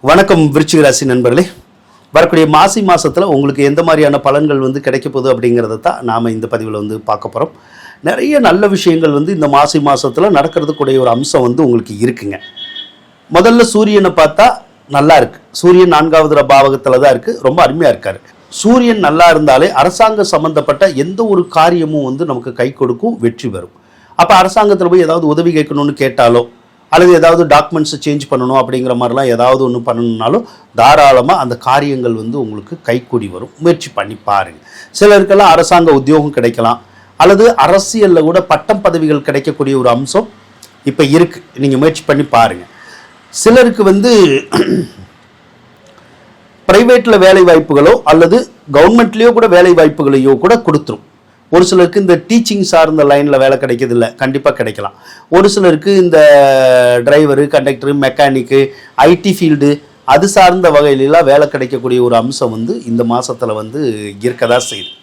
வணக்கம் விருச்சிக ராசி நண்பர்களே. வரக்கூடிய மாசி மாதத்தில் உங்களுக்கு எந்த மாதிரியான பலன்கள் கிடைக்க போகுது அப்படிங்கிறத தான் நாம் இந்த பதிவில் பார்க்க போகிறோம். நிறைய நல்ல விஷயங்கள் இந்த மாசி மாதத்தில் நடக்கிறதுக்குடைய ஒரு அம்சம் உங்களுக்கு இருக்குங்க. முதல்ல சூரியனை பார்த்தா நல்லா இருக்குது. சூரியன் 4வது பாவகத்தில் தான் இருக்குது. ரொம்ப அருமையாக இருக்கார். சூரியன் நல்லா இருந்தாலே அரசாங்க சம்மந்தப்பட்ட எந்த ஒரு காரியமும் நமக்கு கை கொடுக்கும், வெற்றி வரும். அப்போ அரசாங்கத்தில் போய் ஏதாவது உதவி கேட்கணும்னு கேட்டாலோ அல்லது ஏதாவது டாக்குமெண்ட்ஸை சேஞ்ச் பண்ணணும் அப்படிங்கிற மாதிரிலாம் ஏதாவது ஒன்று பண்ணணுன்னாலும் தாராளமாக அந்த காரியங்கள் உங்களுக்கு கைக்கூடி வரும். முயற்சி பண்ணி பாருங்கள். சிலருக்கெல்லாம் அரசாங்க உத்தியோகம் கிடைக்கலாம், அல்லது அரசியலில் கூட பட்டம் பதவிகள் கிடைக்கக்கூடிய ஒரு அம்சம் இப்போ இருக்குது. நீங்கள் முயற்சி பண்ணி பாருங்கள். சிலருக்கு ப்ரைவேட்டில் வேலை வாய்ப்புகளோ அல்லது கவர்மெண்ட்லேயோ கூட வேலை வாய்ப்புகளையோ கூட கொடுத்துரும். ஒரு சிலருக்கு இந்த டீச்சிங் சார்ந்த லைனில் வேலை கிடைக்கிறதில்ல, கண்டிப்பாக கிடைக்கலாம். ஒரு சிலருக்கு இந்த driver, conductor, mechanic, IT field அது சார்ந்த வகையிலலாம் வேலை கிடைக்கக்கூடிய ஒரு அம்சம் இந்த மாதத்தில் இருக்கதா செய்யுது.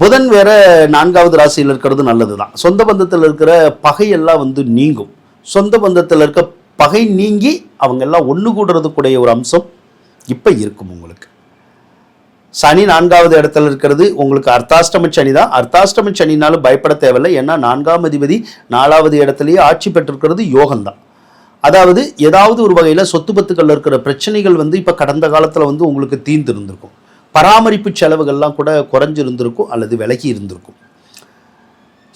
புதன் வேற 4வது ராசியில் இருக்கிறது நல்லது தான். சொந்த பந்தத்தில் இருக்கிற பகையெல்லாம் நீங்கும். சொந்த பந்தத்தில் இருக்க பகை நீங்கி அவங்க எல்லாம் ஒன்று கூடுறதுக்குடைய ஒரு அம்சம் இப்போ இருக்கும் உங்களுக்கு. சனி 4வது இடத்துல இருக்கிறது உங்களுக்கு அர்த்தாஷ்டம சனி தான். அர்த்தாஷ்டம சனினாலும் பயப்பட தேவையில்லை. ஏன்னா 4ஆம் அதிபதி 4வது இடத்துலையே ஆட்சி பெற்றிருக்கிறது யோகம்தான். அதாவது ஏதாவது ஒரு வகையில் சொத்து பத்துக்கள் இருக்கிற பிரச்சனைகள் இப்போ கடந்த காலத்தில் உங்களுக்கு தீர்ந்து இருந்திருக்கும். பராமரிப்பு செலவுகள்லாம் கூட குறைஞ்சிருந்திருக்கும் அல்லது விலகி இருந்திருக்கும்.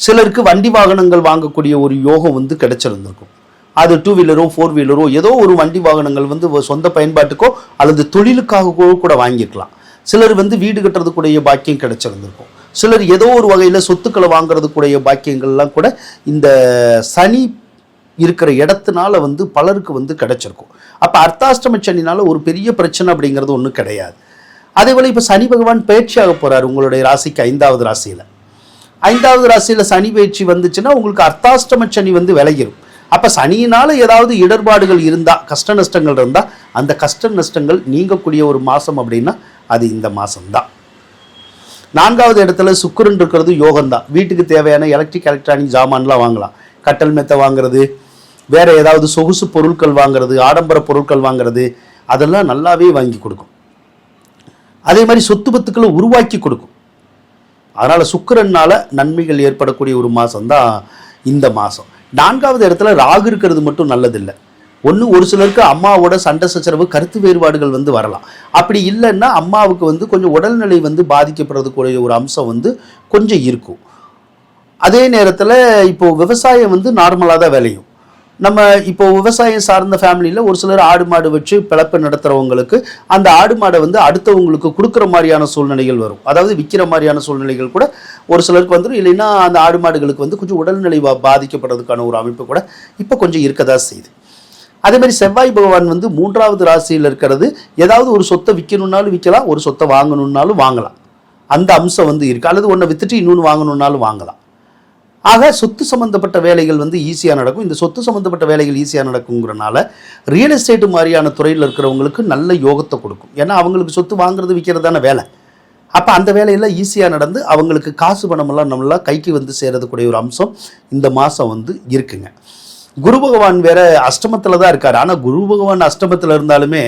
சிலருக்கு வண்டி வாகனங்கள் வாங்கக்கூடிய ஒரு யோகம் கிடைச்சிருந்திருக்கும். அது 2 வீலரோ 4 வீலரோ ஏதோ ஒரு வண்டி வாகனங்கள் சொந்த பயன்பாட்டுக்கோ அல்லது தொழிலுக்காக கூட வாங்கியிருக்கலாம். சிலர் வீடு கட்டுறதுக்குடைய பாக்கியம் கிடைச்சிருந்திருக்கும். சிலர் ஏதோ ஒரு வகையில் சொத்துக்களை வாங்குறதுக்குடைய பாக்கியங்கள்லாம் கூட இந்த சனி இருக்கிற இடத்தினால பலருக்கு கிடைச்சிருக்கும். அப்போ அர்த்தாஷ்டம சனினால ஒரு பெரிய பிரச்சனை அப்படிங்கிறது ஒன்றும் கிடையாது. அதே போல் இப்போ சனி பகவான் பயிற்சியாக போகிறார் உங்களுடைய ராசிக்கு 5வது ராசியில். 5வது ராசியில் சனி பயிற்சி வந்துச்சுன்னா உங்களுக்கு அர்த்தாஷ்டம சனி விலகிடும். அப்போ சனியினால் ஏதாவது இடர்பாடுகள் இருந்தால், கஷ்ட நஷ்டங்கள் இருந்தால் அந்த கஷ்ட நஷ்டங்கள் நீங்கக்கூடிய ஒரு மாதம் அப்படின்னா அது இந்த மாதம்தான். 4வது இடத்துல சுக்கிரன் இருக்கிறது யோகம்தான். வீட்டுக்கு தேவையான எலக்ட்ரானிக் ஜாமான்லாம் வாங்கலாம். கட்டல் மெத்தை வாங்குறது, வேறு ஏதாவது சொகுசு பொருட்கள் வாங்குறது, ஆடம்பர பொருட்கள் வாங்குறது, அதெல்லாம் நல்லாவே வாங்கி கொடுக்கும். அதே மாதிரி சொத்து பத்துக்களை உருவாக்கி கொடுக்கும். அதனால் சுக்கிரனால் நன்மைகள் ஏற்படக்கூடிய ஒரு மாதம்தான் இந்த மாதம். 4வது இடத்துல ராகு இருக்கிறது மட்டும் நல்லதில்லை. ஒரு சிலருக்கு அம்மாவோட சண்டை சச்சரவு, கருத்து வேறுபாடுகள் வரலாம். அப்படி இல்லைன்னா அம்மாவுக்கு கொஞ்சம் உடல்நிலை பாதிக்கப்படுறதுக்குரிய ஒரு அம்சம் கொஞ்சம் இருக்கும். அதே நேரத்தில் இப்போது விவசாயம் நார்மலாக தான் விளையும். நம்ம இப்போ விவசாயம் சார்ந்த ஃபேமிலியில் ஒரு சிலர் ஆடு மாடு வச்சு பிழப்பு நடத்துகிறவங்களுக்கு அந்த ஆடு மாடை அடுத்தவங்களுக்கு கொடுக்குற மாதிரியான சூழ்நிலைகள் வரும். அதாவது விற்கிற மாதிரியான சூழ்நிலைகள் கூட ஒரு சிலருக்கு வந்துடும். இல்லைன்னா அந்த ஆடு மாடுகளுக்கு கொஞ்சம் உடல்நிலை பாதிக்கப்படுறதுக்கான ஒரு அமைப்பு கூட இப்போ கொஞ்சம் இருக்கதா செய்யுது. அதே மாதிரி செவ்வாய் பகவான் 3வது ராசியில் இருக்கிறது. ஏதாவது ஒரு சொத்தை விற்கணுன்னாலும் விற்கலாம், ஒரு சொத்தை வாங்கணுன்னாலும் வாங்கலாம். அந்த அம்சம் இருக்குது. அல்லது ஒன்றை வித்துட்டு இன்னொன்று வாங்கணுன்னாலும் வாங்கலாம். ஆக சொத்து சம்மந்தப்பட்ட வேலைகள் ஈஸியாக நடக்கும். இந்த சொத்து சம்மந்தப்பட்ட வேலைகள் ஈஸியாக நடக்குங்கிறனால ரியல் எஸ்டேட்டு மாதிரியான துறையில் இருக்கிறவங்களுக்கு நல்ல யோகத்தை கொடுக்கும். ஏன்னா அவங்களுக்கு சொத்து வாங்குறது விற்கிறதான வேலை. அப்போ அந்த வேலையெல்லாம் ஈஸியாக நடந்து அவங்களுக்கு காசு பணமெல்லாம் நம்மளா கைக்கு சேரதுக்கூடிய ஒரு அம்சம் இந்த மாதம் இருக்குங்க. குரு பகவான் வேற அஷ்டமத்தில் தான் இருக்கார். ஆனால் குரு பகவான் அஷ்டமத்தில் இருந்தாலுமே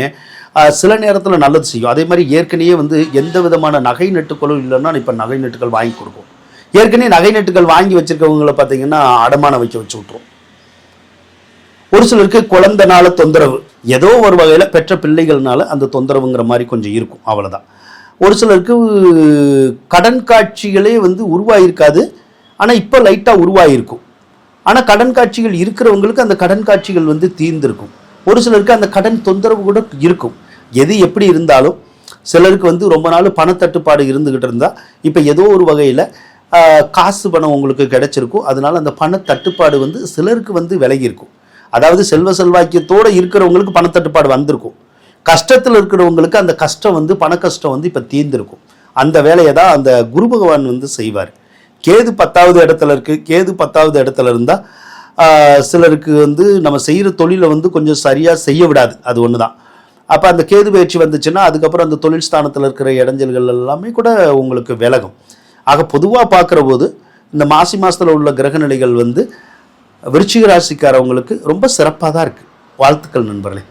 சில நேரத்தில் நல்லது செய்யும். அதே மாதிரி ஏற்கனவே எந்த விதமான நகை நட்டுக்களும் இல்லைன்னா இப்போ நகை நட்டுக்கள் வாங்கி கொடுக்கும். ஏற்கனவே நகை நட்டுக்கள் வாங்கி வச்சிருக்கவங்களை பார்த்தீங்கன்னா அடமானம் வச்சு விட்டுரும். ஒரு சிலருக்கு குழந்தைனால தொந்தரவு, ஏதோ ஒரு வகையில் பெற்ற பிள்ளைகள்னால அந்த தொந்தரவுங்கிற மாதிரி கொஞ்சம் இருக்கும், அவ்வளோதான். ஒரு சிலருக்கு கடன் காட்சிகளே உருவாயிருக்காது, ஆனால் இப்போ லைட்டாக உருவாகிருக்கும். ஆனால் கடன் காட்சிகள் இருக்கிறவங்களுக்கு அந்த கடன் காட்சிகள் தீர்ந்திருக்கும். ஒரு சிலருக்கு அந்த கடன் தொந்தரவு கூட இருக்கும். எது எப்படி இருந்தாலும் சிலருக்கு ரொம்ப நாள் பணத்தட்டுப்பாடு இருந்துக்கிட்டு இருந்தால் இப்போ ஏதோ ஒரு வகையில் காசு பணம் உங்களுக்கு கிடைச்சிருக்கும். அதனால அந்த பணத்தட்டுப்பாடு சிலருக்கு விலகியிருக்கும். அதாவது செல்வாக்கியத்தோடு இருக்கிறவங்களுக்கு பணத்தட்டுப்பாடு வந்திருக்கும். கஷ்டத்தில் இருக்கிறவங்களுக்கு அந்த கஷ்டம் பண கஷ்டம் இப்போ தீர்ந்திருக்கும். அந்த வேலையை தான் அந்த குரு பகவான் செய்வார். கேது 10வது இடத்துல இருக்குது. கேது 10வது இடத்துல இருந்தால் சிலருக்கு நம்ம செய்கிற தொழிலை கொஞ்சம் சரியாக செய்ய விடாது. அது ஒன்று தான். அப்போ அந்த கேது பயிற்சி வந்துச்சுன்னா அதுக்கப்புறம் அந்த தொழில் ஸ்தானத்தில் இருக்கிற இடைஞ்சல்கள் எல்லாமே கூட உங்களுக்கு விலகும். ஆக பொதுவாக பார்க்குற போது இந்த மாசி மாதத்தில் உள்ள கிரக நிலைகள் விருச்சிக ராசிக்காரவங்களுக்கு ரொம்ப சிறப்பாக தான் இருக்குது. வாழ்த்துக்கள் நண்பர்களே.